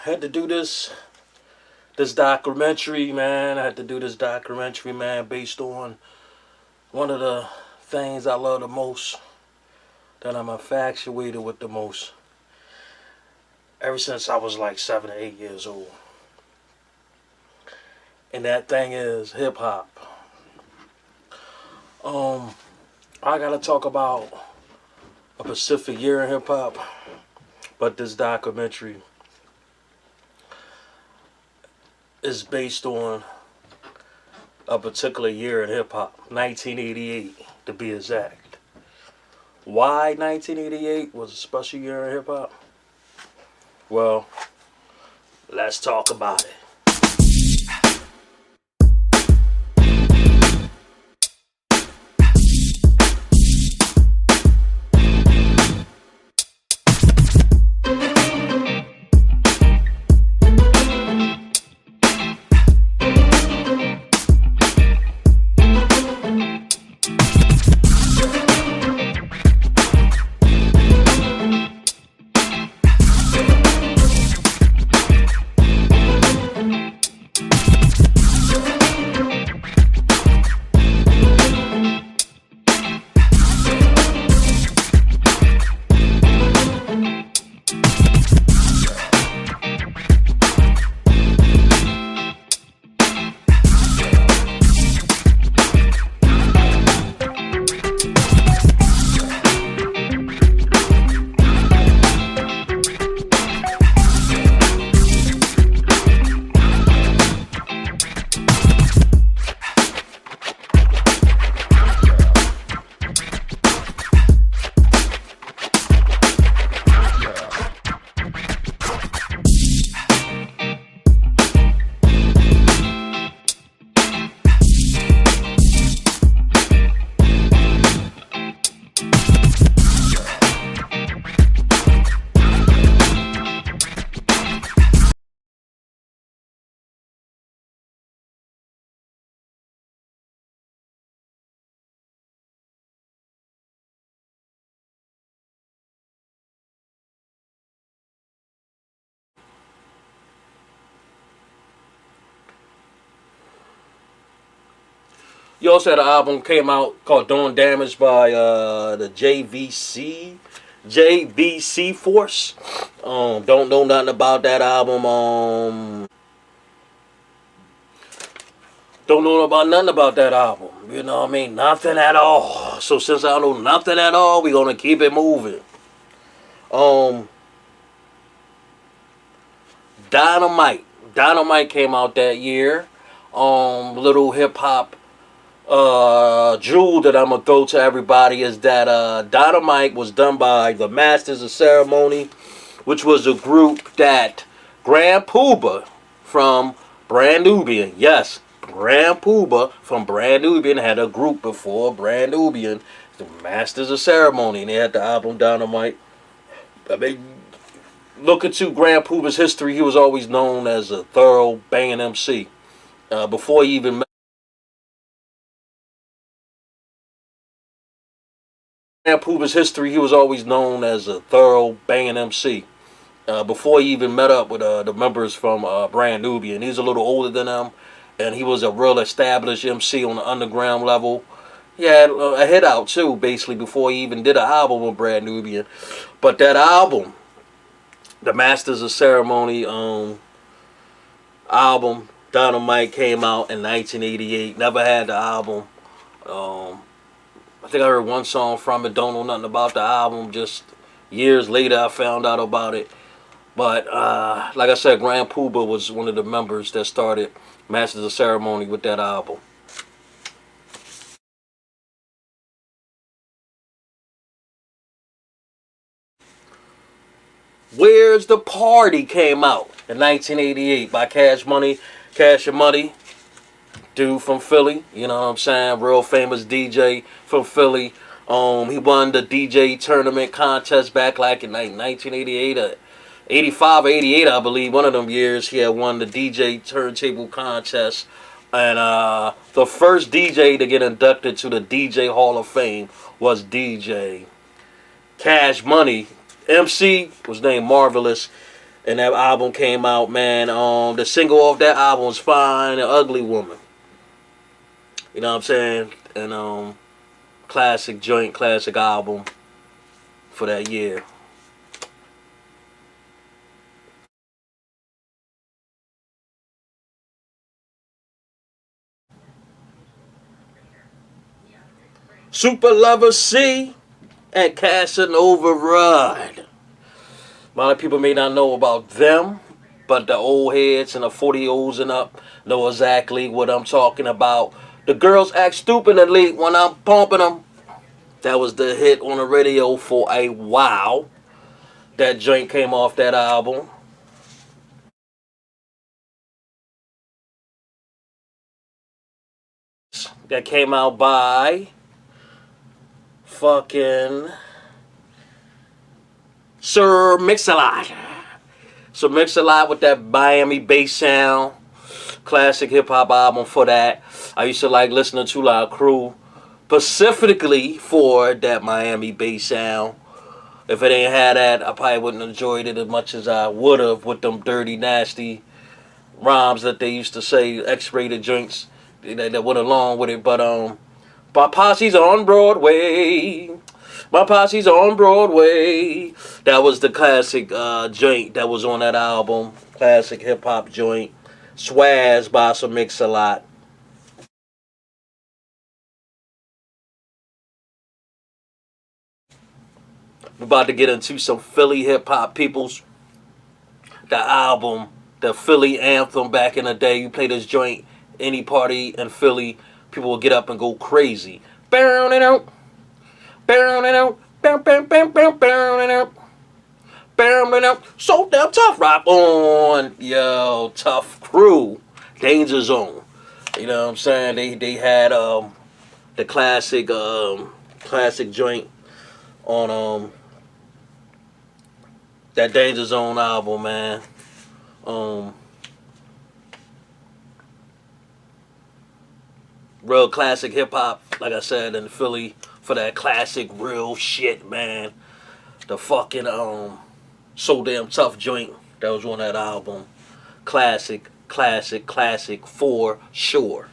had to do this documentary, man. I had to do this documentary, man, based on one of the things I love the most, that I'm infatuated with the most, ever since I was like 7 or 8 years old. And that thing is hip hop. Um, I gotta talk about a specific year in hip hop, but this documentary is based on a particular year in hip hop, 1988 to be exact. Why 1988 was a special year in hip hop? Well, let's talk about it. You also had an album came out called "Doing Damage" by the JVC Force. Don't know nothing about that album. Don't know about nothing about that album. You know what I mean? Nothing at all. So since I don't know nothing at all, we're gonna keep it moving. Um, Dynamite. Dynamite came out that year. Little hip hop jewel that I'm gonna throw to everybody is that Dynamite was done by the Masters of Ceremony, which was a group that Grand Puba from Brand Nubian, yes, Grand Puba from Brand Nubian had a group before Brand Nubian, the Masters of Ceremony, and they had the album Dynamite. I mean, look into Grand Puba's history. He was always known as a thorough banging MC. Before he even Puba's history, he was always known as a thorough banging MC. Before he even met up with the members from Brand Nubian, he's a little older than them, and he was a real established MC on the underground level. He had a hit out too, basically before he even did an album with Brand Nubian. But that album, the Masters of Ceremony album, Dynamite, came out in 1988. Never had the album. Um, I think I heard one song from it. Don't know nothing about the album. Just years later, I found out about it. But like I said, Grand Puba was one of the members that started Masters of Ceremony with that album. Where's the Party came out in 1988 by Cash Money. Cash and Money, dude from Philly. You know what I'm saying? Real famous DJ from Philly. He won the DJ tournament contest back like in 1988 or 85 or 88, I believe. One of them years he had won the DJ turntable contest. And the first DJ to get inducted to the DJ Hall of Fame was DJ Cash Money. MC was named Marvelous. And that album came out, man. The single off that album was Fine and Ugly Woman. You know what I'm saying? And classic joint, classic album for that year. Super Lover C and Casanova Ride. A lot of people may not know about them, but the old heads and the 40-olds and up know exactly what I'm talking about. The girls act stupid elite when I'm pumping them. That was the hit on the radio for a while. That joint came off that album. That came out by fucking Sir Mix-a-Lot. Sir Mix-a-Lot with that Miami bass sound. Classic hip hop album for that. I used to like listening to La Crew specifically for that Miami bass sound. If it ain't had that, I probably wouldn't have enjoyed it as much as I would have with them dirty, nasty rhymes that they used to say, X-rated joints that went along with it. But my posse's on Broadway. My posse's on Broadway. That was the classic joint that was on that album. Classic hip hop joint. Swaz by Sir Mix-a-Lot. We're about to get into some Philly hip hop peoples. The album, the Philly anthem back in the day. You play this joint, any party in Philly, people will get up and go crazy. Burn it out. Burn it out. Burn it out. Burn it out. So damn tough. Rock on. Yo, Tough Crew. Danger Zone. You know what I'm saying? They had the classic joint on that Danger Zone album, man. Real classic hip hop, like I said, in Philly for that classic real shit, man. The fucking So Damn Tough joint that was on that album. Classic, classic, classic for sure.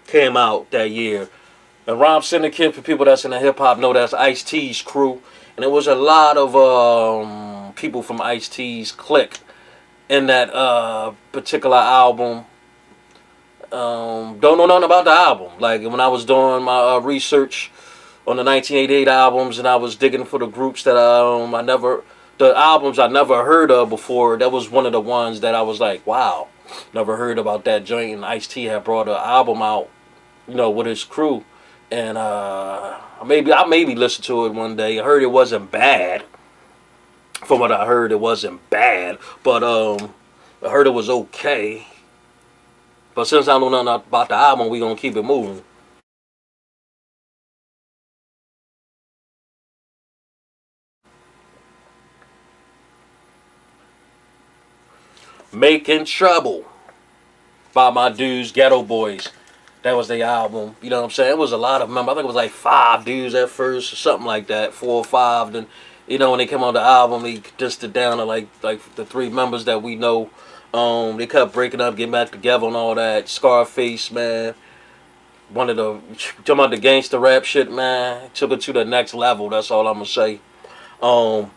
Came out that year. And Rhyme Syndicate, for people that's in the hip hop know, that's Ice-T's crew. And there was a lot of people from Ice-T's clique in that particular album. Don't know nothing about the album. Like when I was doing my research on the 1988 albums, and I was digging for the groups that the albums I never heard of before. That was one of the ones that I was like, wow, never heard about that joint. And Ice-T had brought an album out, with his crew, and I maybe listen to it one day. I heard it wasn't bad. From what I heard, it wasn't bad, but I heard it was okay. But since I don't know nothing about the album, we gonna keep it moving. Making Trouble by my dudes, Ghetto Boys. That was the album. You know what I'm saying? It was a lot of members. I think it was like 5 dudes at first, or something like that, 4 or 5. Then, when they came on the album, they just it down to like the 3 members that we know. They kept breaking up, getting back together, and all that. Scarface, man. One of the talking about the gangster rap shit, man. Took it to the next level. That's all I'm gonna say. Um,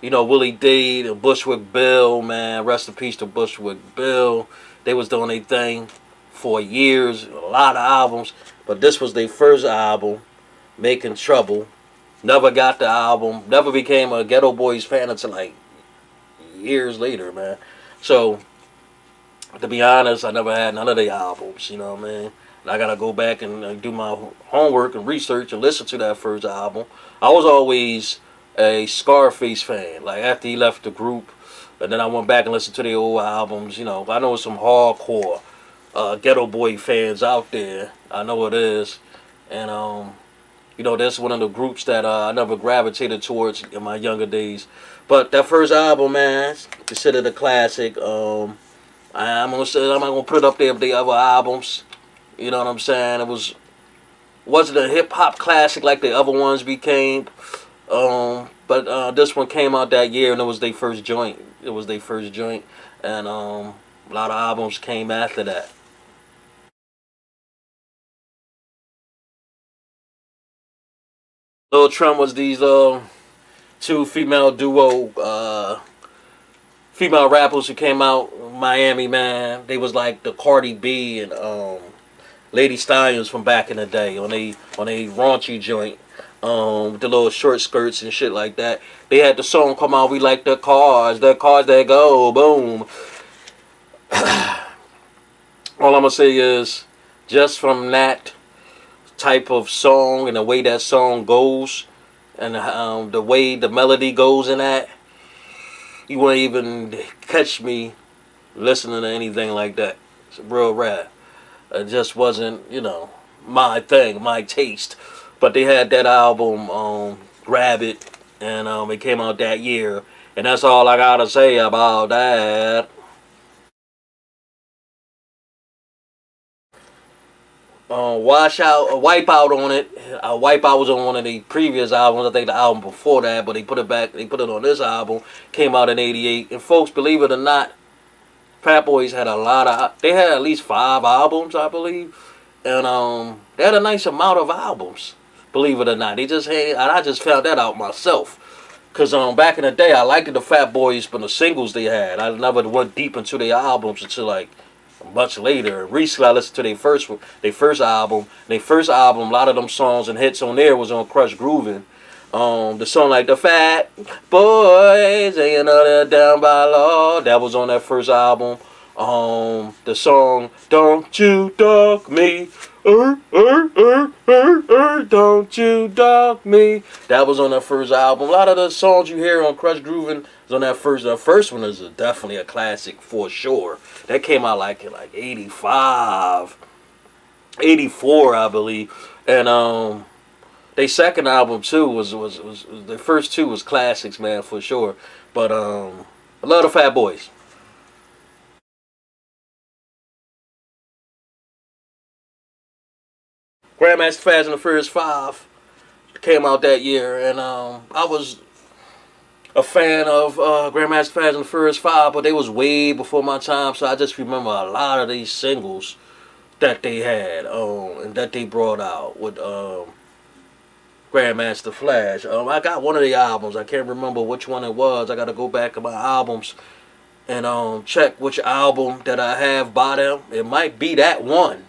Willie D and Bushwick Bill, man. Rest in peace to Bushwick Bill. They was doing their thing for years, a lot of albums, but this was their first album, Making Trouble. Never got the album, never became a Ghetto Boys fan until like years later, man. So, to be honest, I never had none of the albums, you know what I mean? And I gotta go back and do my homework and research and listen to that first album. I was always a Scarface fan, like after he left the group, and then I went back and listened to the old albums, I know some hardcore Ghetto Boy fans out there. I know it is. And, that's one of the groups that I never gravitated towards in my younger days. But that first album, man, considered a classic. I'm not gonna put it up there with the other albums. You know what I'm saying? It was wasn't a hip hop classic like the other ones became. But this one came out that year, and it was their first joint. It was their first joint, and a lot of albums came after that. Lil Trum was these two female duo female rappers who came out Miami, man. They was like the Cardi B and Lady Stallions from back in the day on a raunchy joint. With the little short skirts and shit like that. They had the song come out, we like the cars that go, boom. All I'm gonna say is, just from that type of song and the way that song goes, and the way the melody goes in that, you won't even catch me listening to anything like that. It's a real rap. It just wasn't, my thing, my taste. But they had that album, Grab It, and it came out that year. And that's all I gotta say about that. Wipe Out on it. Wipe Out was on one of the previous albums. I think the album before that, but they put it back. They put it on this album. Came out in '88. And folks, believe it or not, Fat Boys had a lot of. They had at least 5 albums, I believe, and they had a nice amount of albums. Believe it or not, they just had. I just found that out myself. Cause back in the day, I liked the Fat Boys from the singles they had. I never went deep into their albums until like much later. Recently, I listened to their first album. Their first album, a lot of them songs and hits on there was on Crush Groovin'. The song like the Fat Boys, and they're down by law. That was on that first album. The song Don't You Dog Me, don't you dog me. That was on that first album. A lot of the songs you hear on Crush Groovin' is on that first. The first one is definitely a classic for sure. That came out like in 85, 84, I believe. And their second album too was the first two was classics, man, for sure. But I love the Fat Boys. Grandmaster Fast and the Furious 5 came out that year, and I was a fan of Grandmaster Fast and the Furious 5, but they was way before my time, so I just remember a lot of these singles that they had and that they brought out with Grandmaster Flash. I got one of the albums. I can't remember which one it was. I got to go back in my albums and check which album that I have by them. It might be that one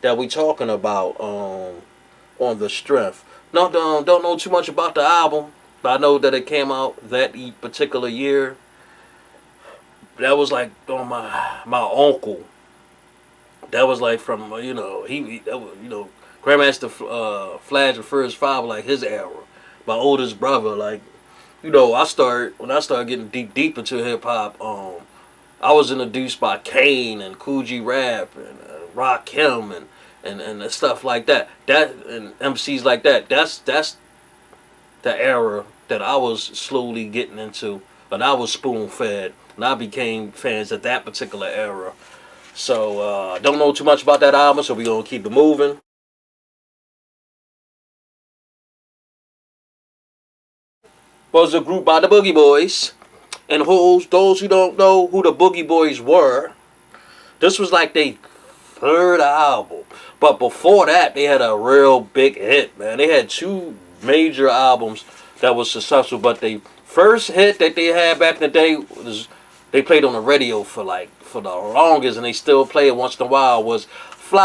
that we talking about on the strength. No, don't know too much about the album, but I know that it came out that particular year. That was like on my uncle. That was like from he that was, Grandmaster Flash and Furious 5 like his era. My oldest brother, like when I started getting deep into hip hop. I was introduced by Kane and Cool G Rap and Rakim and stuff like that. That and MCs like that. That's the era that I was slowly getting into, and I was spoon fed, and I became fans of that particular era. So don't know too much about that album, so we gonna keep it moving. Was a group by the Boogie Boys, and those who don't know who the Boogie Boys were, this was like their third album. But before that, they had a real big hit, man. They had 2 major albums that was successful, but the first hit that they had back in the day was they played on the radio for the longest, and they still play it once in a while. Was "Fly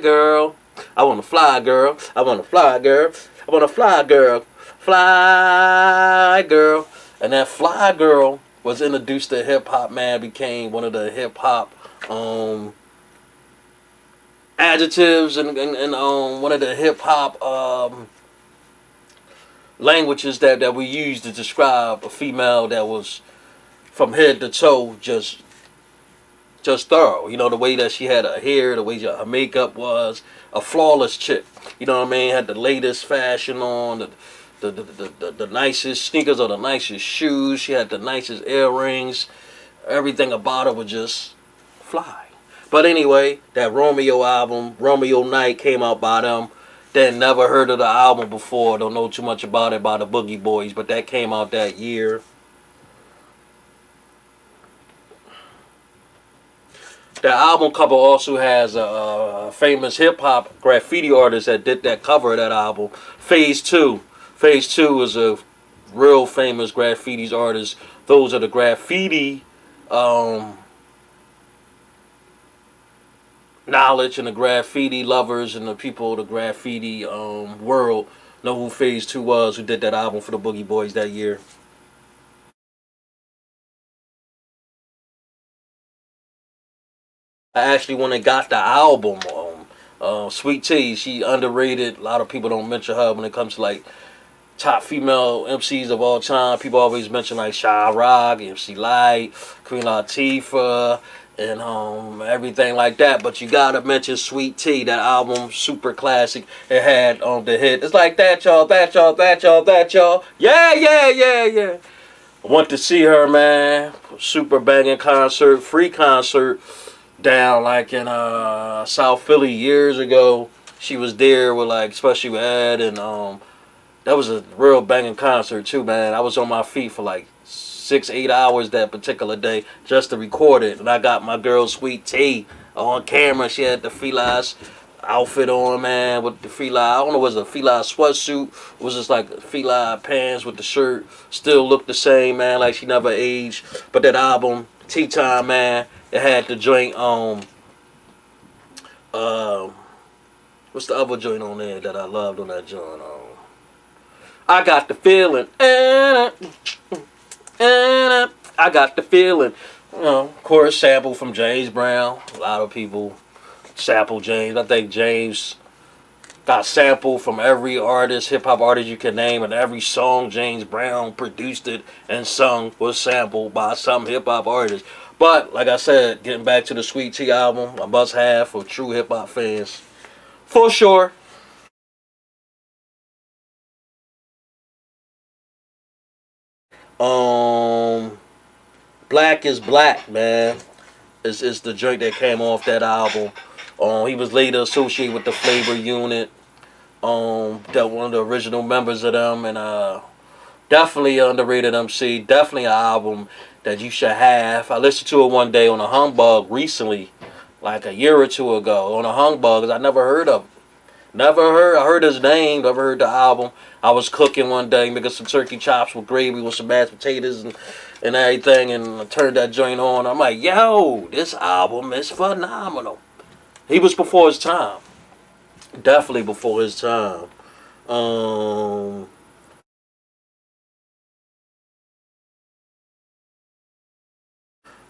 Girl." I want to fly, girl. I want to fly, girl. I want to fly, girl. Fly Girl. And that Fly Girl was introduced to hip hop, man. Became one of the hip hop adjectives and one of the hip hop languages that we use to describe a female that was from head to toe just thorough. The way that she had her hair, the way her makeup was, a flawless chick. You know what I mean? Had the latest fashion on, the nicest sneakers or the nicest shoes. She had the nicest earrings. Everything about her was just fly. But anyway, that Romeo album, Romeo Night, came out by them. Then never heard of the album before. Don't know too much about it by the Boogie Boys, but that came out that year. The album cover also has a famous hip hop graffiti artist that did that cover of that album. Phase Two. Phase Two is a real famous graffiti artist. Those are the graffiti knowledge and the graffiti lovers and the people of the graffiti world know who Phase Two was, who did that album for the Boogie Boys that year. I actually went and got the album. Sweet T, she underrated. A lot of people don't mention her when it comes to like top female MCs of all time. People always mention like Shy Rock, MC Light, Queen Latifah, and everything like that. But you gotta mention Sweet T. That album, super classic. It had the hit. It's like that y'all, that y'all, that y'all, that y'all. Yeah, yeah, yeah, yeah. I went to see her, man. Super banging concert, free concert down like in South Philly years ago. She was there with like, especially with Ed, and that was a real banging concert too, man. I was on my feet for like 6, 8 hours that particular day just to record it, and I got my girl Sweet T on camera. She had the Feli's outfit on, man, with the Feli. I don't know, was it a Feli sweatsuit? It was just like Feli pants with the shirt. Still looked the same, man, like she never aged. But that album, Tea Time, man, it had the joint what's the other joint on there that I loved on that joint? I got the feeling. I got the feeling. You know, of course, sample from James Brown. A lot of people sample James. I think James got sampled from every artist, hip hop artist you can name, and every song James Brown produced it and sung was sampled by some hip hop artist. But like I said, getting back to the Sweet T album, a must have for true hip hop fans, for sure. Um, Black is Black, man. Is the joint that came off that album. He was later associated with the Flavor Unit. That one of the original members of them, and definitely underrated MC. Definitely an album that you should have. I listened to it one day on a Humbug recently, like a year or two ago, on a Humbug, because I never heard of it. I heard his name, never heard the album. I was cooking one day, making some turkey chops with gravy with some mashed potatoes and everything, and I turned that joint on. I'm like, yo, this album is phenomenal. He was before his time. Definitely before his time. Um,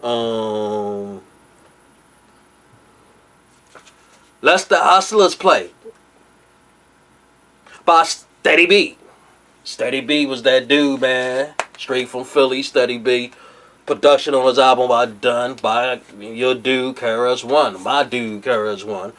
um, Let's the Hustlers Play by Steady B. Steady B was that dude, man. Straight from Philly, Steady B. Production on his album by done by your dude KRS One, my dude KRS One.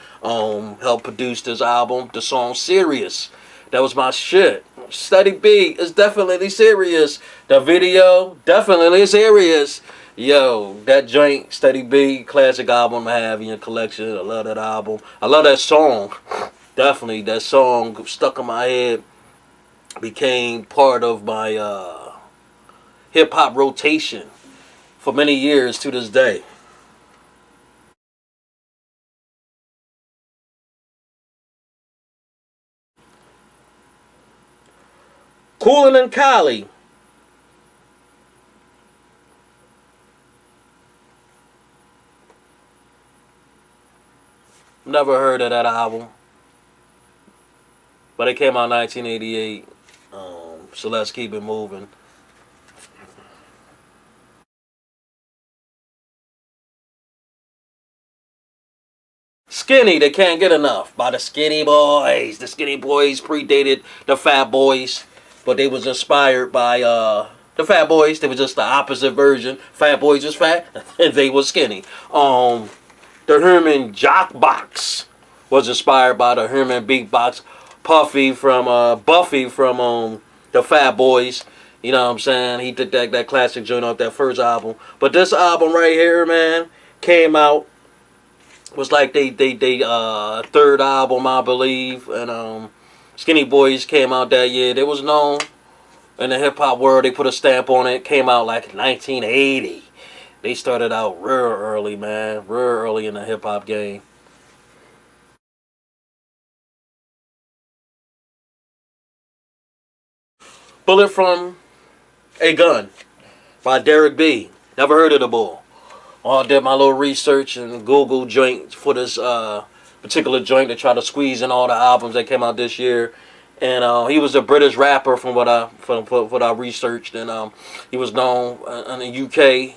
Helped produce this album, the song "Serious." That was my shit. Steady B is definitely serious. The video definitely serious. Yo, that joint, Steady B, classic album to have in your collection. I love that album. I love that song. Definitely, that song stuck in my head. Became part of my hip hop rotation for many years to this day. Coolin' and Collie. Never heard of that album, but it came out in 1988. So let's keep it moving. Skinny, they can't get enough by the Skinny Boys. The Skinny Boys predated the Fat Boys, but they was inspired by the Fat Boys. They were just the opposite version. Fat Boys was fat, and they was skinny. The Herman Jock Box was inspired by the Herman Beatbox. Puffy from Buffy from the Fat Boys. You know what I'm saying? He did that classic joint off that first album. But this album right here, man, came out was like they third album, I believe, and Skinny Boys came out that year. They was known in the hip hop world. They put a stamp on it. Came out like 1980. They started out real early, man, real early in the hip hop game. Bullet from a Gun by Derek B. Never heard of the bull. I did my little research and Google joint for this particular joint to try to squeeze in all the albums that came out this year. And he was a British rapper from from what I researched, and he was known in the UK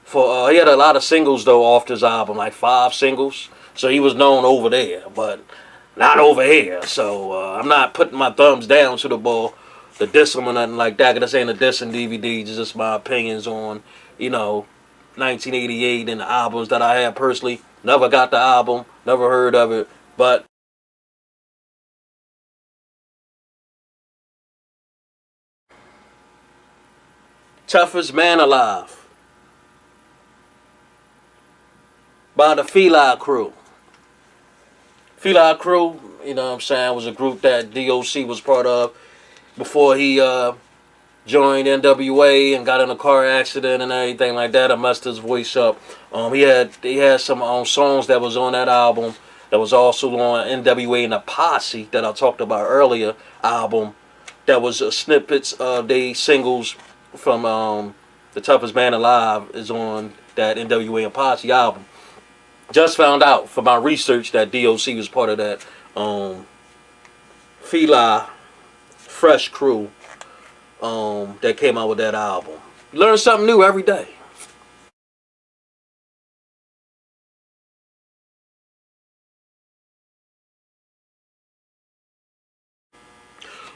for he had a lot of singles though off this album, like 5 singles. So he was known over there, but not over here. So I'm not putting my thumbs down to the bull, the diss him or nothing like that. Cause this ain't a dissing DVD. It's just my opinions on, you know, 1988 and the albums that I had personally. Never got the album, never heard of it, but Toughest Man Alive by the Feli Crew. Feli Crew, you know what I'm saying, was a group that DOC was part of before he joined NWA and got in a car accident and everything like that. I messed his voice up. He had some songs that was on that album that was also on NWA and the Posse that I talked about earlier album. That was snippets of the singles from The Toughest Man Alive is on that NWA and Posse album. Just found out from my research that DOC was part of that Feli Fresh crew that came out with that album. Learn something new every day.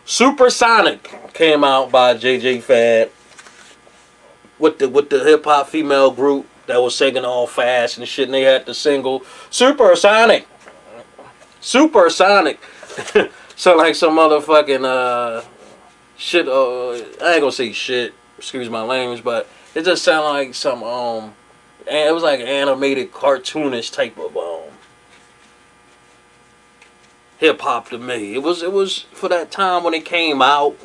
Supersonic came out by JJ Fad with the hip hop female group that was singing all fast and shit, and they had the single Supersonic. Supersonic. Sound like some motherfucking shit. I ain't gonna say shit. Excuse my language, but it just sounded like some and it was like an animated cartoonish type of hip hop to me. It was for that time when it came out.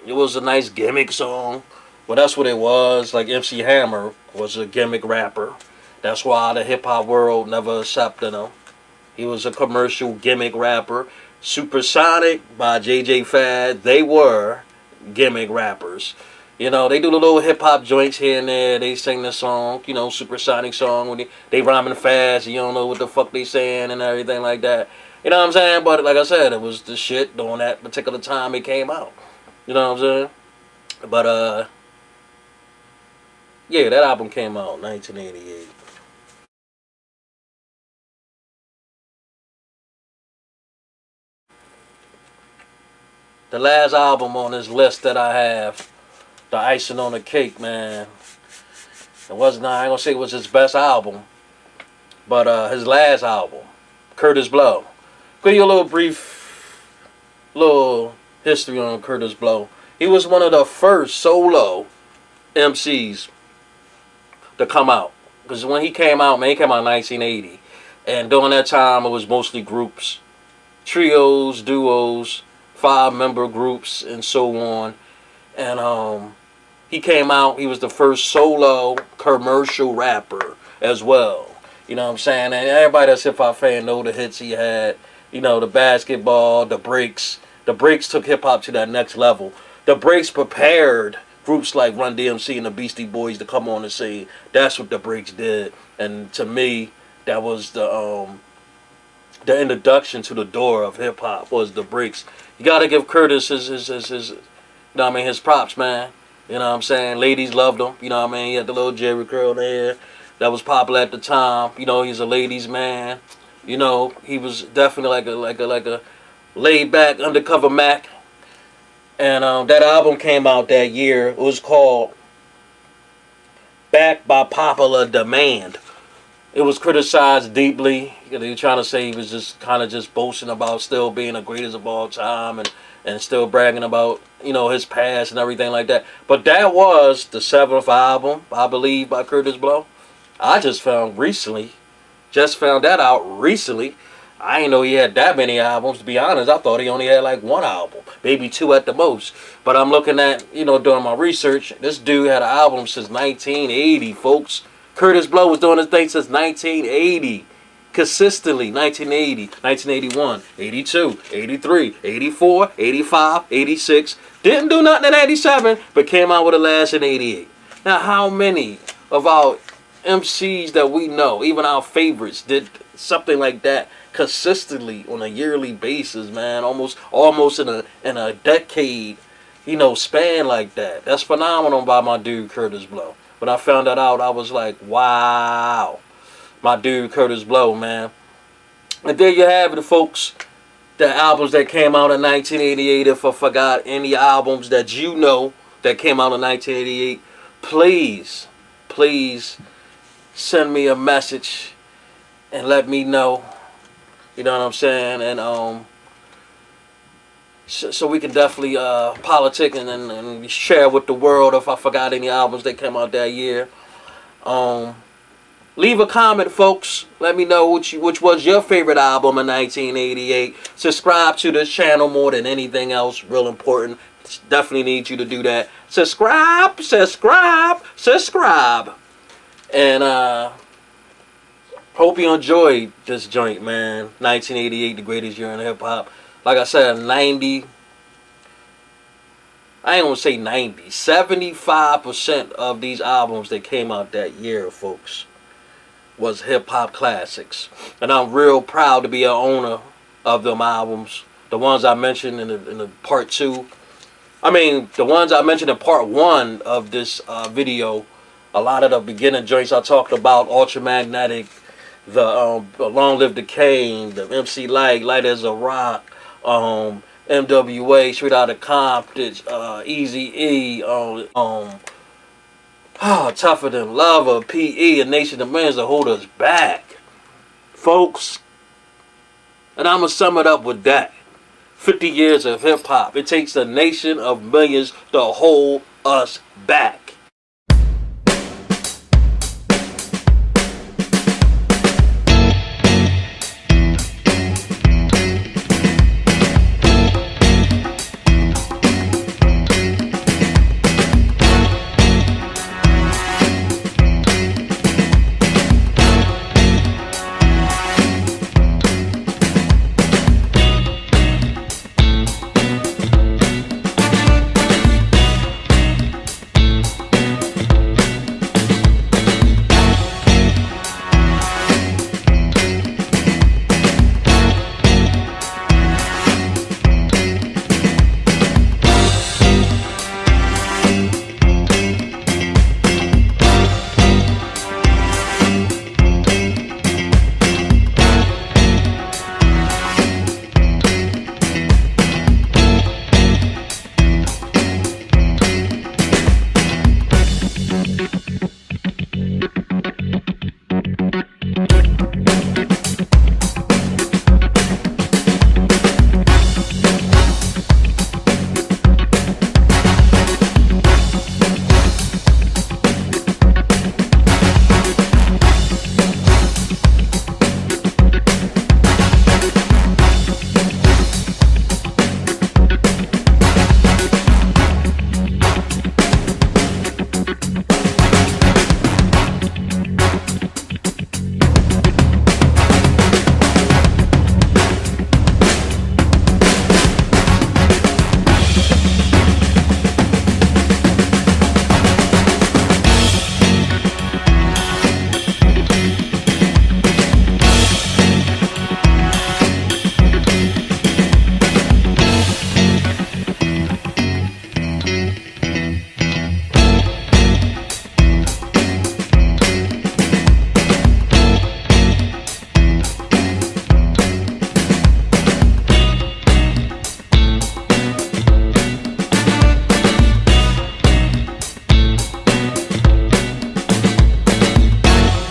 It was a nice gimmick song. Well, that's what it was. Like MC Hammer was a gimmick rapper. That's why the hip hop world never accepted him. He was a commercial gimmick rapper. Supersonic by JJ Fad, they were gimmick rappers. You know, they do the little hip hop joints here and there. They sing the song, you know, Supersonic song when they rhyming fast. And you don't know what the fuck they saying and everything like that. You know what I'm saying? But like I said, it was the shit during that particular time it came out. You know what I'm saying? But yeah, that album came out in 1988. The last album on this list that I have, the icing on the cake, man. It wasn't. I ain't gonna say it was his best album, but his last album, Kurtis Blow. Give you a little brief, little history on Kurtis Blow. He was one of the first solo MCs to come out. Because when he came out, man, he came out in 1980. And during that time, it was mostly groups. Trios, duos, 5-member groups, and so on. And he came out, he was the first solo commercial rapper as well. You know what I'm saying? And everybody that's hip-hop fan know the hits he had. You know, the basketball, the breaks. The breaks took hip-hop to that next level. The breaks prepared groups like Run DMC and the Beastie Boys to come on the scene. That's what the breaks did. And to me, that was the introduction to the door of hip hop was the breaks. You gotta give Kurtis his you know what I mean, his props, man. You know what I'm saying? Ladies loved him. You know what I mean? He had the little Jerry curl there that was popular at the time. You know, he's a ladies' man. You know, he was definitely like a laid back undercover Mac. And that album came out that year. It was called Back by Popular Demand. It was criticized deeply. They were trying to say he was just kind of just boasting about still being the greatest of all time and still bragging about, you know, his past and everything like that. But that was the 7th album, I believe, by Kurtis Blow. I just found recently, Just found that out recently. I didn't know he had that many albums. To be honest, I thought he only had like one album, maybe two at the most. But I'm looking at, doing my research. This dude had an album since 1980, folks. Kurtis Blow was doing his thing since 1980. Consistently, 1980, 1981, 82, 83, 84, 85, 86. Didn't do nothing in 87, but came out with a last in 88. Now, how many of our MCs that we know, even our favorites, did something like that consistently on a yearly basis, man? Almost in a decade, span like that. That's phenomenal by my dude Kurtis Blow. When I found that out, I was like, wow. My dude Kurtis Blow, man. And there you have it, folks. The albums that came out in 1988. If I forgot any albums that you know that came out in 1988, please send me a message and let me know. You know what I'm saying? And so we can definitely politic and share with the world if I forgot any albums that came out that year. Leave a comment, folks. Let me know which was your favorite album in 1988. Subscribe to this channel more than anything else. Real important. Definitely need you to do that. Subscribe. And hope you enjoyed this joint, man. 1988, the greatest year in hip hop. Like I said, 90. I ain't gonna say 90. 75% of these albums that came out that year, folks, was hip-hop classics. And I'm real proud to be an owner of them albums. The ones I mentioned in the part 2. I mean, the ones I mentioned in part 1 of this video, a lot of the beginning joints I talked about, Ultramagnetic, the Long Live the Kane, the MC Light as a Rock, MWA, Straight Outta Compton, Eazy-E, Tougher Than Lover, P.E., A Nation of Millions to hold us back, folks. And I'm going to sum it up with that. 50 years of hip-hop. It takes a nation of millions to hold us back.